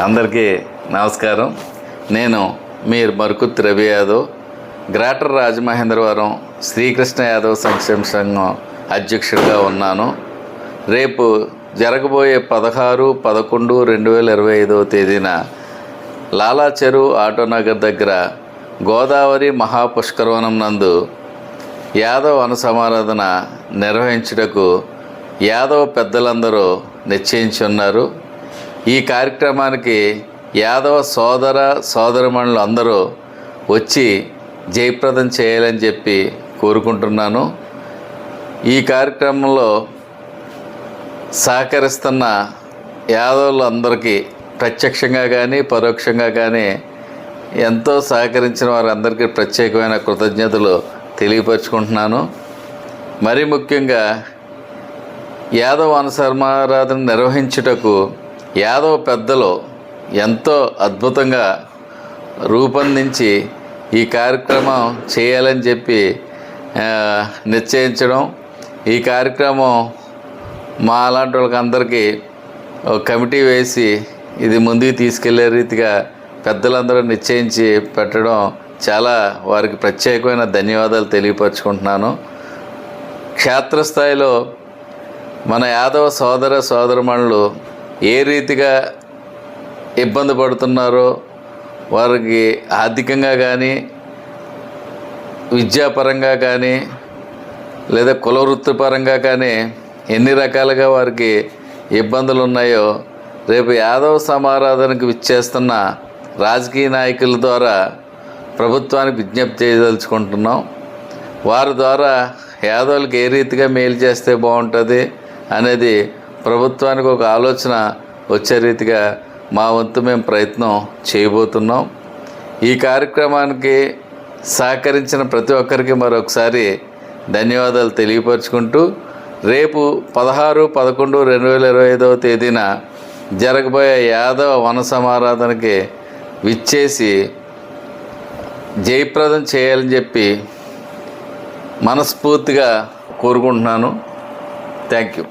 అందరికీ నమస్కారం. నేను మీ మరుకుత్తి రవి యాదవ్, గ్రేటర్ రాజమహేంద్రవరం శ్రీకృష్ణ యాదవ్ సంక్షేమ సంఘం అధ్యక్షుడిగా ఉన్నాను. రేపు జరగబోయే 16/11/2025 తేదీన లాలా చెరువు ఆటోనగర్ దగ్గర గోదావరి మహాపుష్కరవనం నందు యాదవ్ వన సమారాధన నిర్వహించుటకు యాదవ్ పెద్దలందరూ నిశ్చయించున్నారు. ఈ కార్యక్రమానికి యాదవ సోదర సోదరిమణులు అందరూ వచ్చి జయప్రదం చేయాలని చెప్పి కోరుకుంటున్నాను. ఈ కార్యక్రమంలో సహకరిస్తున్న యాదవులందరికీ ప్రత్యక్షంగా కానీ పరోక్షంగా కానీ ఎంతో సహకరించిన వారందరికీ ప్రత్యేకమైన కృతజ్ఞతలు తెలియపరుచుకుంటున్నాను. మరీ ముఖ్యంగా యాదవ వన సమారాధన నిర్వహించుటకు యాదవ పెద్దలు ఎంతో అద్భుతంగా రూపొందించి ఈ కార్యక్రమం చేయాలని చెప్పి నిశ్చయించడం, ఈ కార్యక్రమం మా అలాంటి వాళ్ళకందరికీ ఒక కమిటీ వేసి ఇది ముందుకు తీసుకెళ్లే రీతిగా పెద్దలందరూ నిశ్చయించి పెట్టడం చాలా వారికి ప్రత్యేకమైన ధన్యవాదాలు తెలియపరుచుకుంటున్నాను. క్షేత్రస్థాయిలో మన యాదవ సోదర సోదరిమణులు ఏ రీతిగా ఇబ్బంది పడుతున్నారో, వారికి ఆర్థికంగా కానీ విద్యాపరంగా కానీ లేదా కుల వృత్తిపరంగా కానీ ఎన్ని రకాలుగా వారికి ఇబ్బందులు ఉన్నాయో రేపు యాదవ సమారాధనకు విచ్చేస్తున్న రాజకీయ నాయకుల ద్వారా ప్రభుత్వానికి విజ్ఞప్తి చేయదలుచుకుంటున్నాం. వారి ద్వారా యాదవులకు ఏ రీతిగా మేలు చేస్తే బాగుంటుంది అనేది ప్రభుత్వానికి ఒక ఆలోచన వచ్చే రీతిగా మా వంతు మేము ప్రయత్నం చేయబోతున్నాం. ఈ కార్యక్రమానికి సహకరించిన ప్రతి ఒక్కరికి మరొకసారి ధన్యవాదాలు తెలియపరుచుకుంటూ రేపు 16/11/2025 తేదీన జరగబోయే యాదవ వన సమారాధనకి విచ్చేసి జయప్రదం చేయాలని చెప్పి మనస్ఫూర్తిగా కోరుకుంటున్నాను. Thank you.